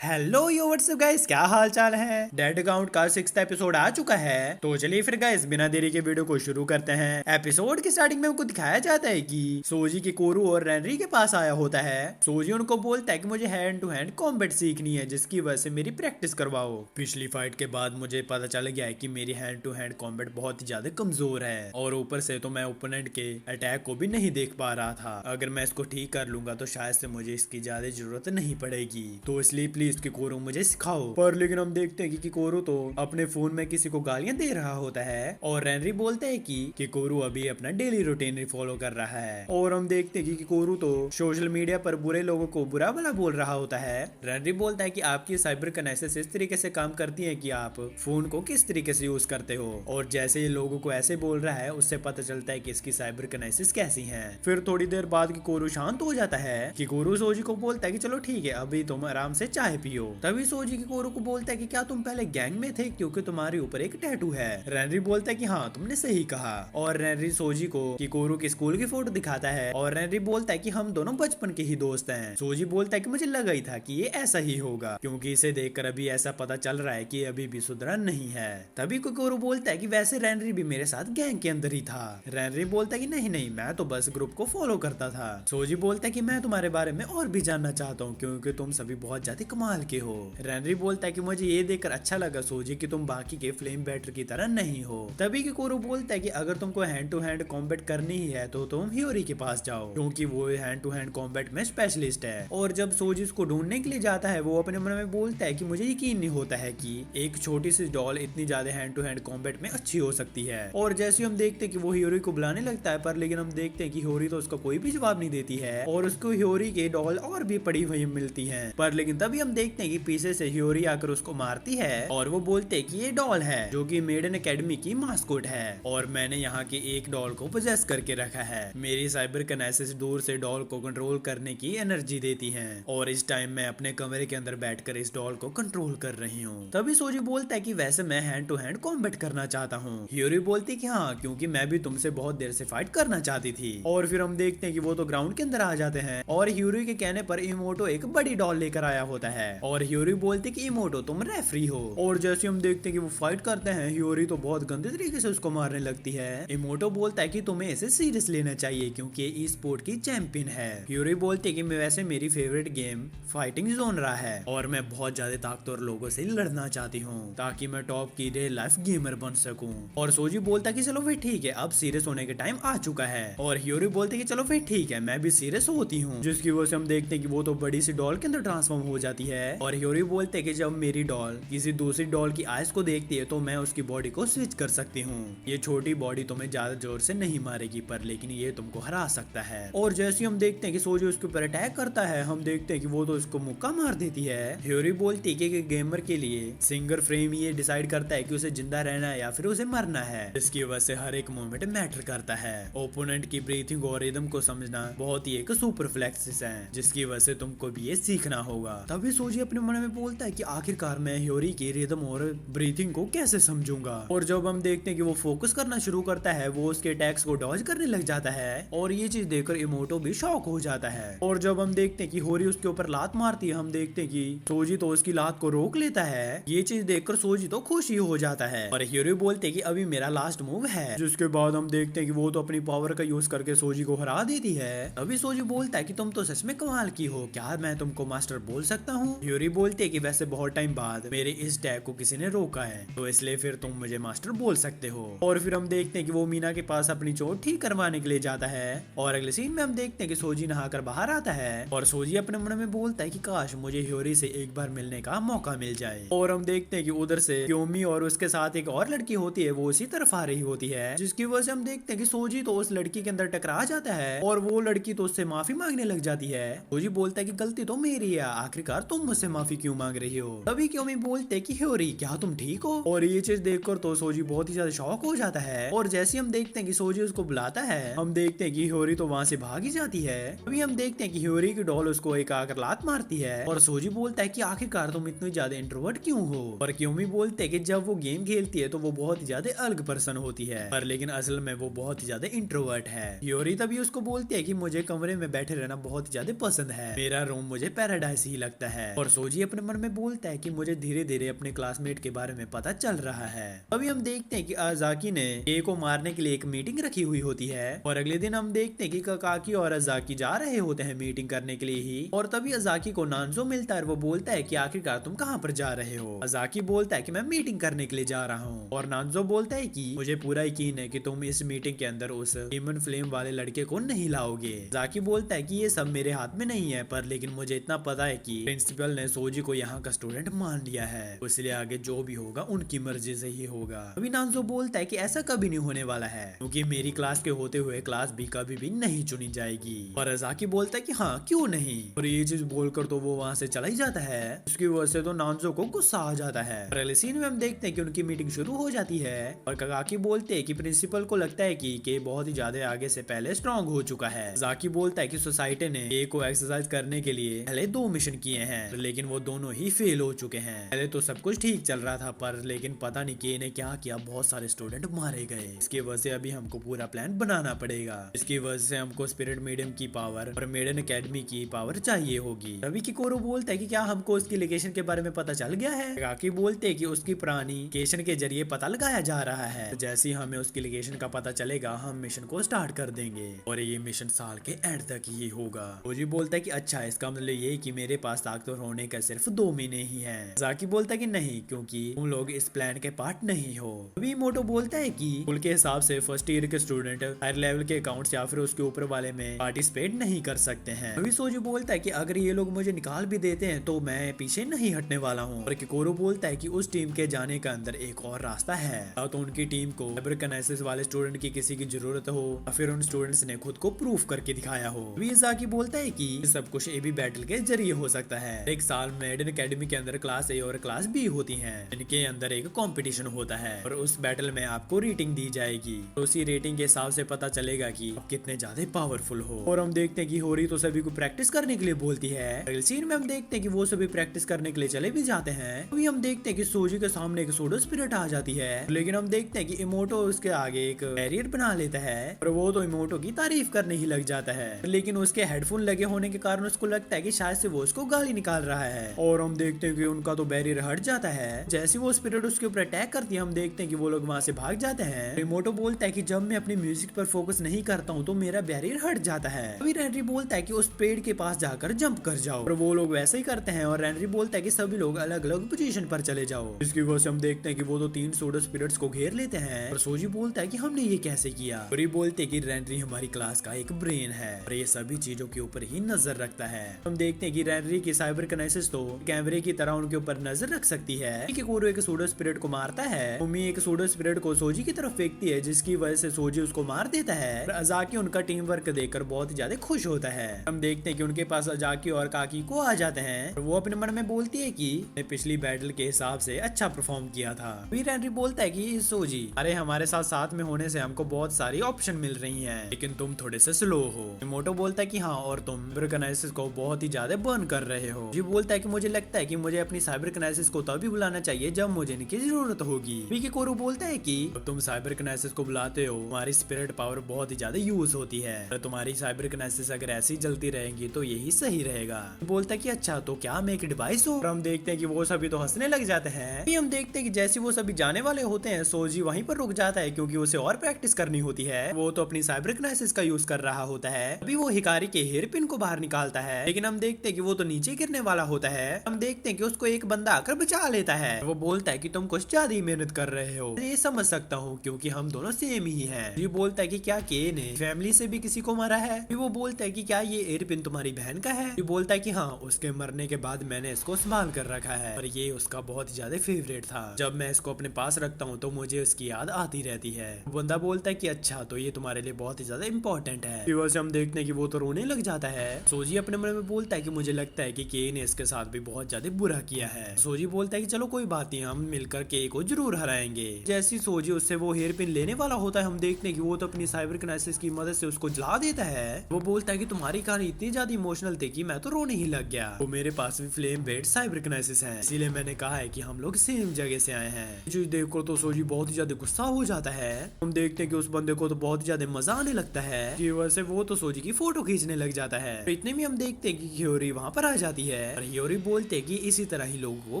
Hello यो WhatsApp guys, क्या हाल चाल है। डेड अकाउंट का 6th एपिसोड आ चुका है। तो चलिए फिर गाइस बिना देरी के वीडियो को शुरू करते हैं। एपिसोड की स्टार्टिंग में हमको दिखाया जाता है कि सोजी की कोरू और रेनरी के पास आया होता है। सोजी उनको बोलता है कि मुझे हैंड टू हैंड कॉम्बैट सीखनी है, जिसकी वजह से मेरी प्रैक्टिस करवाओ। पिछली फाइट के बाद मुझे पता चल गया है कि मेरी हैंड टू हैंड कॉम्बैट बहुत ही ज्यादा कमजोर है, और ऊपर से तो मैं ओपोनेंट के अटैक को भी नहीं देख पा रहा था। अगर मैं इसको ठीक कर लूंगा तो शायद से मुझे इसकी ज्यादा जरूरत नहीं पड़ेगी, तो इसलिए प्लीज किकोरू मुझे सिखाओ। पर लेकिन हम देखते हैं कि किकोरू तो अपने फोन में किसी को गालियां दे रहा होता है, और रेनरी बोलते हैं कि किकोरू अभी अपना डेली रूटीन फॉलो कर रहा है। और हम देखते हैं कि किकोरू तो सोशल मीडिया पर बुरे लोगों को बुरा भला बोल रहा होता है। रेनरी बोलता है कि आपकी साइबर कनेक्सेस इस तरीके से काम करती है कि आप फोन को किस तरीके से यूज करते हो, और जैसे ये लोगों को ऐसे बोल रहा है उससे पता चलता है कि इसकी साइबर कनेक्सेस कैसी हैं। फिर थोड़ी देर बाद किकोरू शांत हो जाता है। किकोरू सोजी को बोलता है कि चलो ठीक है, अभी तुम आराम से चाय पियो। तभी सोजी किकोरू को बोलता है कि क्या तुम पहले गैंग में थे, क्योंकि तुम्हारे ऊपर एक टैटू है। रेनरी बोलता है कि हाँ तुमने सही कहा, और रेनरी सोजी को किकोरू की स्कूल की फोटो दिखाता है, और रेनरी बोलता है कि हम दोनों बचपन के ही दोस्त हैं। सोजी बोलता है कि मुझे लगा ही था कि ये ऐसा ही होगा, क्योंकि इसे देखकर अभी ऐसा पता चल रहा है कि अभी भी सुधरा नहीं है। तभी किकोरू बोलता है कि वैसे रेनरी भी मेरे साथ गैंग के अंदर ही था। रेनरी बोलता है कि नहीं नहीं, मैं तो बस ग्रुप को फॉलो करता था। सोजी बोलता है कि मैं तुम्हारे बारे में और भी जानना चाहता हूँ, क्योंकि तुम सभी बहुत ज्यादा कमाल के हो। रेनरी बोलता है कि मुझे ये देखकर अच्छा लगा सोजी कि तुम बाकी के फ्लेम बैटर की तरह नहीं हो। तभी किकोरू बोलता है कि अगर तुमको हैंड टू हैंड कॉम्बैट करनी ही है तो तुम हियोरी के पास जाओ, क्योंकि वो हैंड टू हैंड कॉम्बैट में स्पेशलिस्ट है। और जब सोजी उसको ढूंढने के लिए जाता है, वो अपने मन में बोलता है कि मुझे यकीन नहीं होता है कि एक छोटी सी डॉल इतनी ज्यादा हैंड टू हैंड कॉम्बैट में अच्छी हो सकती है। और जैसे हम देखते हैं कि वो हियोरी को बुलाने लगता है, पर लेकिन हम देखते हैं कि हियोरी तो उसका कोई भी जवाब नहीं देती है, और उसको हियोरी के डॉल और भी पड़ी हुई मिलती है। पर लेकिन तभी हम देखते हैं कि पीछे से हियोरी आकर उसको मारती है, और वो बोलते हैं कि ये डॉल है जो कि मेडन एकेडमी की मास्कोट है, और मैंने यहाँ के एक डॉल को पोजेस करके रखा है। मेरी साइबर कनेक्सेस दूर से डॉल को कंट्रोल करने की एनर्जी देती हैं, और इस टाइम मैं अपने कमरे के अंदर बैठकर इस डॉल को कंट्रोल कर रही हूँ। तभी सोजी बोलता है कि वैसे मैं हैंड टू हैंड कॉम्बैट करना चाहता हूँ। हियोरी बोलती है कि हाँ, क्योंकि मैं भी तुमसे बहुत देर से फाइट करना चाहती थी। और फिर हम देखते हैं कि वो तो ग्राउंड के अंदर आ जाते हैं, और हियोरी के कहने पर इमोटो एक बड़ी डॉल लेकर आया होता है, और हियोरी बोलती है कि इमोटो तुम रेफरी हो। और जैसे हम देखते हैं कि वो फाइट करते हैं, हियोरी तो बहुत गंदे तरीके से उसको मारने लगती है। इमोटो बोलता है कि तुम्हें इसे सीरियस लेना चाहिए, क्योंकि ये ई स्पोर्ट की चैंपियन है। हियोरी बोलती है कि मैं वैसे मेरी फेवरेट गेम फाइटिंग जोन रहा है, और मैं बहुत ज्यादा ताकतवर लोगों से लड़ना चाहती हूँ, ताकि मैं टॉप की रियल लाइफ गेमर बन सकूं। और सोजी बोलता है कि चलो फिर ठीक है, अब सीरियस होने का टाइम आ चुका है। और हियोरी बोलती है कि चलो फिर ठीक है, मैं भी सीरियस होती हूँ, जिसकी वजह से हम देखते हैं कि वो तो बड़ी सी डॉल के अंदर ट्रांसफॉर्म हो जाती है। और हियोरी बोलते हैं कि जब मेरी डॉल किसी दूसरी डॉल की आइज को देखती है तो मैं उसकी बॉडी को स्विच कर सकती हूँ। ये छोटी बॉडी तुम्हें ज्यादा जोर से नहीं मारेगी, पर लेकिन ये तुमको हरा सकता है। और जैसे हम देखते हैं कि सोजी उसके ऊपर अटैक करता है, हम देखते हैं कि वो तो उसको मुक्का मार देती है। हियोरी बोलती है कि गेमर के लिए सिंगर फ्रेम ये डिसाइड करता है कि उसे जिंदा रहना है या फिर उसे मरना है, इसकी वजह से हर एक मोमेंट मैटर करता है। ओपोनेंट की ब्रीथिंग और रिदम को समझना बहुत ही एक सुपर फ्लेक्सिस है, जिसकी वजह से तुमको भी ये सीखना होगा। तभी सोजी अपने मन में बोलता है कि आखिरकार मैं हियोरी की रिदम और ब्रीथिंग को कैसे समझूंगा। और जब हम देखते हैं कि वो फोकस करना शुरू करता है, वो उसके अटैक्स को डॉज करने लग जाता है, और ये चीज देखकर इमोटो भी शॉक हो जाता है। और जब हम देखते हैं कि होरी उसके ऊपर लात मारती है, हम देखते हैं कि सोजी तो उसकी लात को रोक लेता है। ये चीज देखकर सोजी तो खुश ही हो जाता है, और हियोरी बोलते हैं कि अभी मेरा लास्ट मूव है, जिसके बाद हम देखते हैं कि वो तो अपनी पावर का यूज करके सोजी को हरा देती है। अभी सोजी बोलता है कि तुम तो सच में कमाल की हो, क्या मैं तुमको मास्टर बोल सकता हूँ। हियोरी बोलती है कि वैसे बहुत टाइम बाद मेरे इस टैग को किसी ने रोका है, तो इसलिए फिर तुम मुझे मास्टर बोल सकते हो। और फिर हम देखते हैं कि वो मीना के पास अपनी चोट ठीक करवाने के लिए जाता है, और अगले सीन में हम देखते हैं कि सोजी नहाकर बाहर आता है, और सोजी अपने मन में बोलता है कि काश मुझे हियोरी से एक बार मिलने का मौका मिल जाए। और हम देखते हैं कि उधर से क्योमी और उसके साथ एक और लड़की होती है, वो उसी तरफ आ रही होती है, जिसकी वजह से हम देखते हैं कि सोजी तो उस लड़की के अंदर टकरा जाता है, और वो लड़की तो उससे माफी मांगने लग जाती है। सोजी बोलता है कि गलती तो मेरी है, आखिरकार तुम मुझसे माफी क्यों मांग रही हो। तभी क्योमी बोलते हैं कि हियोरी क्या तुम ठीक हो। और ये चीज देखकर तो सोजी बहुत ही ज्यादा शॉक हो जाता है, और जैसे हम देखते हैं कि सोजी उसको बुलाता है, हम देखते हैं कि हियोरी तो वहां से भाग ही जाती है। अभी हम देखते हैं कि हियोरी की डॉल उसको एक आकर लात मारती है, और सोजी बोलता है कि आखिरकार तुम इतनी ज्यादा इंट्रोवर्ट क्यों हो। और क्योमी बोलते हैं कि जब वो गेम खेलती है तो वो बहुत ही ज्यादा अलग पर्सन होती है, पर लेकिन असल में वो बहुत ही ज्यादा इंट्रोवर्ट है। हियोरी तभी उसको बोलती है कि मुझे कमरे में बैठे रहना बहुत ही ज्यादा पसंद है, मेरा रूम मुझे पैराडाइज ही लगता है। और सोजी अपने मन में बोलता है कि मुझे धीरे धीरे अपने क्लासमेट के बारे में पता चल रहा है। अभी हम देखते हैं कि अजाकी ने ए को मारने के लिए एक मीटिंग रखी हुई होती है और अगले दिन हम देखते हैं कि काकाकी और अजाकी जा रहे होते हैं मीटिंग करने के लिए ही। और तभी अजाकी को नानजो मिलता है और वो बोलता है कि आखिरकार तुम कहाँ पर जा रहे हो। अजाकी बोलता है कि मैं मीटिंग करने के लिए जा रहा हूँ और नानजो बोलता है कि मुझे पूरा यकीन है कि तुम इस मीटिंग के अंदर उस डेमन फ्लेम वाले लड़के को नहीं लाओगे। अजाकी बोलता है कि ये सब मेरे हाथ में नहीं है, पर लेकिन मुझे इतना पता है कि प्रिंसिपल ने सोजी को यहाँ का स्टूडेंट मान लिया है, इसलिए आगे जो भी होगा उनकी मर्जी से ही होगा। अभी नानजो बोलता है कि ऐसा कभी नहीं होने वाला है, क्योंकि मेरी क्लास के होते हुए क्लास भी कभी भी नहीं चुनी जाएगी। और अजाकी बोलता है कि हाँ क्यों नहीं, और ये चीज बोलकर तो वो वहाँ से चला ही जाता है। उसकी वजह से तो नानजो को गुस्सा आ जाता है। अगले सीन में हम देखते हैं कि उनकी मीटिंग शुरू हो जाती है और काकाकी बोलते हैं कि प्रिंसिपल को लगता है कि के बहुत ही ज्यादा आगे से पहले स्ट्रॉन्ग हो चुका है। जाकी बोलता है कि सोसाइटी ने के को एक्सरसाइज करने के लिए पहले 2 मिशन किए हैं, लेकिन वो दोनों ही फेल हो चुके हैं। पहले तो सब कुछ ठीक चल रहा था, पर लेकिन पता नहीं के ने क्या किया, बहुत सारे स्टूडेंट मारे गए। इसकी वजह से अभी हमको पूरा प्लान बनाना पड़ेगा। इसकी वजह से हमको स्पिरिट मीडियम की पावर और मेडन एकेडमी की पावर चाहिए होगी। तभी किकोरो बोलता है कि क्या हमको उसकी लोकेशन के बारे में पता चल गया है। काकी बोलते हैं कि उसकी पुरानी लोकेशन के जरिए पता लगाया जा रहा है। जैसे ही हमें उसकी लोकेशन का पता चलेगा हम मिशन को स्टार्ट कर देंगे और ये मिशन साल के एंड तक ही होगा। ओजी बोलता है कि अच्छा, इसका मतलब ये कि मेरे पास ताकतवर होने का सिर्फ 2 महीने ही हैं। जाकी बोलता है कि नहीं, क्योंकि तुम लोग इस प्लान के पार्ट नहीं हो। अभी मोटो बोलता है कि स्कूल के हिसाब से फर्स्ट ईयर के स्टूडेंट हायर लेवल के अकाउंट्स या फिर उसके ऊपर वाले में पार्टिसिपेट नहीं कर सकते हैं। अभी सोजी बोलता है कि अगर ये लोग मुझे निकाल भी देते हैं तो मैं पीछे नहीं हटने वाला हूँ। और किकोरो बोलता है कि उस टीम के जाने का अंदर एक और रास्ता है, तो उनकी टीम को साइबरकनेसिस वाले स्टूडेंट की किसी की जरूरत हो या फिर उन स्टूडेंट्स ने खुद को प्रूफ करके दिखाया हो। जाकी बोलता है कि सब कुछ एबी बैटल के जरिए हो सकता है। एक साल मेडन एकेडमी के अंदर क्लास ए और क्लास बी होती हैं, इनके अंदर एक कंपटीशन होता है और उस बैटल में आपको रेटिंग दी जाएगी। तो उसी रेटिंग के हिसाब से पता चलेगा कि आप कितने ज्यादा पावरफुल हो। और हम देखते हैं कि होरी तो सभी को प्रैक्टिस करने के लिए बोलती है। अगले सीन में हम देखते हैं कि वो सभी प्रैक्टिस करने के लिए चले भी जाते हैं। अभी हम देखते हैं कि सोजी के सामने एक सोडो स्पिरिट आ जाती है, लेकिन हम देखते हैं कि इमोटो उसके आगे एक बैरियर बना लेता है और वो तो इमोटो की तारीफ करने ही लग जाता है, लेकिन उसके हेडफोन लगे होने के कारण उसको लगता है कि शायद से वो उसको गाली निकाल रहा है। और हम देखते हैं कि उनका तो बैरियर हट जाता है। जैसे वो स्पिरिट उसके ऊपर अटैक करती है हम देखते हैं कि वो लोग वहाँ से भाग जाते हैं। रिमोटो बोलता है कि जब मैं अपनी म्यूजिक पर फोकस नहीं करता हूँ तो मेरा बैरियर हट जाता है। अभी रेनरी बोलता है कि उस पेड़ के पास जाकर जंप कर जाओ, और वो लोग वैसे ही करते हैं। और रेनरी बोलता है कि सभी लोग अलग अलग पोजीशन पर चले जाओ। इसकी वजह से हम देखते हैं कि वो तो 3 सोडो स्पिरिट्स को घेर लेते हैं। और सोजी बोलता है कि हमने ये कैसे किया। और ये बोलते हैं कि रेनरी हमारी क्लास का एक ब्रेन है और ये सभी चीजों के ऊपर ही नजर रखता है। हम देखते हैं कि रेनरी की साइबरकनेसिस तो कैमरे की तरह उनके ऊपर नजर रख सकती है। किकोरो एक सोडो स्पिरिट को मारता है, उमी एक सोडो स्पिरिट को सोजी की तरफ फेंकती है, जिसकी वजह से सोजी उसको मार देता है। अजाकी उनका टीम वर्क देखकर बहुत ही ज्यादा खुश होता है। हम देखते हैं कि उनके पास अजाकी और काकी को आ जाते हैं और वो अपने मन में बोलती है कि पिछली बैटल के हिसाब से अच्छा परफॉर्म किया था। फिर हेनरी बोलता है कि सोजी, अरे हमारे साथ साथ में होने से हमको बहुत सारी ऑप्शन मिल रही हैं, लेकिन तुम थोड़े से स्लो हो। मोटो बोलता है कि हाँ, और तुम साइबरकनेसिस को बहुत ही ज्यादा बर्न कर रहे हो। जी बोलता है कि मुझे लगता है कि मुझे अपनी साइबरकनेसिस को तभी बुलाना चाहिए जब मुझे इनकी जरूरत होगी। किकोरो बोलता है कि जब तुम साइबरकनेसिस को बुलाते हो तुम्हारी स्पिरिट पावर बहुत ही ज्यादा यूज होती है, और तुम्हारी साइबरकनेसिस अगर ऐसी जलती रहेंगी तो यही सही रहेगा। बोलता है कि अच्छा, तो क्या मैं एक डिवाइस हूँ। हम देखते हैं कि वो सभी तो हंसने लग जाते हैं। हम देखते हैं कि जैसे वो सभी जाने वाले होते हैं सोजी वहीं पर रुक जाता है, क्योंकि उसे और प्रैक्टिस करनी होती है। वो तो अपनी साइबरकनेसिस का यूज कर रहा होता है। अभी वो हिकारी के हेयर पिन को बाहर निकालता है, लेकिन हम देखते हैं कि वो तो नीचे गिरने वाला होता है। हम देखते हैं कि उसको एक बंदा आकर बचा लेता है। वो बोलता है कि तुम कुछ ज्यादा ही मेहनत कर रहे हो, ये समझ सकता हूँ क्योंकि हम दोनों सेम ही हैं। ये बोलता है कि क्या के ने फैमिली से भी किसी को मारा है। वो बोलता है कि क्या ये एयर पिन तुम्हारी बहन का है। ये बोलता है कि हाँ, उसके मरने के बाद मैंने इसको संभाल कर रखा है और ये उसका बहुत ज्यादा फेवरेट था। जब मैं इसको अपने पास रखता हूँ तो मुझे उसकी याद आती रहती है। बंदा बोलता है कि अच्छा, तो ये तुम्हारे लिए बहुत ही ज्यादा इंपॉर्टेंट है। वैसे हम देखते हैं कि वो तो रोने लग जाता है। सोजी अपने मन में बोलता है कि मुझे लगता है कि के ने इसके साथ भी बहुत ज्यादा बुरा किया है। सोजी बोलता है कि चलो कोई बात नहीं, हम मिलकर के को जरूर हराएंगे। जैसी सोजी उससे वो हेयर पिन लेने वाला होता है हम देखते हैं कि वो तो अपनी साइबरकनेसिस की मदद से उसको जला देता है। वो बोलता है कि तुम्हारी कहानी इतनी ज्यादा इमोशनल थी कि मैं तो रोने ही लग गया। वो मेरे पास भी फ्लेम बेड साइबरकनेसिस है, इसीलिए मैंने कहा है कि हम लोग सेम जगह से आए हैं। जो देखो तो सोजी बहुत ही ज्यादा गुस्सा हो जाता है। हम देखते हैं कि उस बंदे को तो बहुत ज्यादा मजा आने लगता है। की वजह से वो तो सोजी की फोटो खींचने लग जाता है। तो इतने में हम देखते हैं कि ह्योरी वहाँ पर आ जाती है है और हियोरी बोलते हैं कि इसी तरह ही लोगों को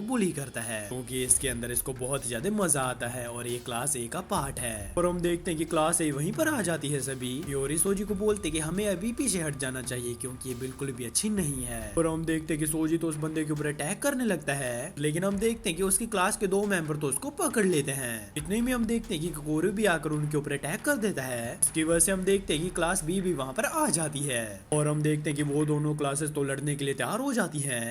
बुली करता है क्योंकि इसके अंदर इसको बहुत ज्यादा मजा आता है और ये क्लास ए का पार्ट है। और हम देखते हैं कि क्लास ए वहीं पर आ जाती है सभी। हियोरी सोजी को बोलते कि हमें अभी पीछे हट जाना चाहिए क्योंकि ये बिल्कुल भी अच्छी नहीं है। और हम देखते हैं कि सोजी तो उस बंदे के ऊपर अटैक करने लगता है, लेकिन हम देखते हैं कि उसकी क्लास के 2 मेंबर तो उसको पकड़ लेते हैं। इतने में हम देखते हैं कि कोरू भी आकर उनके ऊपर अटैक कर देता है। इसकी वजह से हम देखते हैं कि क्लास बी भी वहां पर आ जाती है और हम देखते हैं कि वो दोनों क्लासेस तो लड़ने के लिए तैयार हो जाती हैं।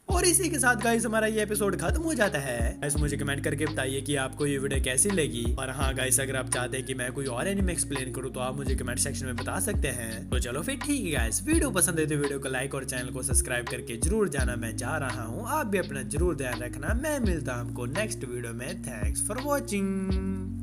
और इसी के साथ गाइस हमारा ये एपिसोड खत्म हो जाता है। गाइस मुझे कमेंट करके बताइए कि आपको ये वीडियो कैसी लगी। और हाँ गाइस, अगर आप चाहते हैं कि मैं कोई और एनिमे एक्सप्लेन करूँ तो आप मुझे कमेंट सेक्शन में बता सकते हैं। तो चलो फिर ठीक है गाइस, वीडियो पसंद है तो वीडियो को लाइक और चैनल को सब्सक्राइब करके जरूर जाना। मैं जा रहा हूँ, आप भी अपना जरूर ध्यान रखना। मैं मिलता हूँ आपको नेक्स्ट वीडियो में। Thanks for watching.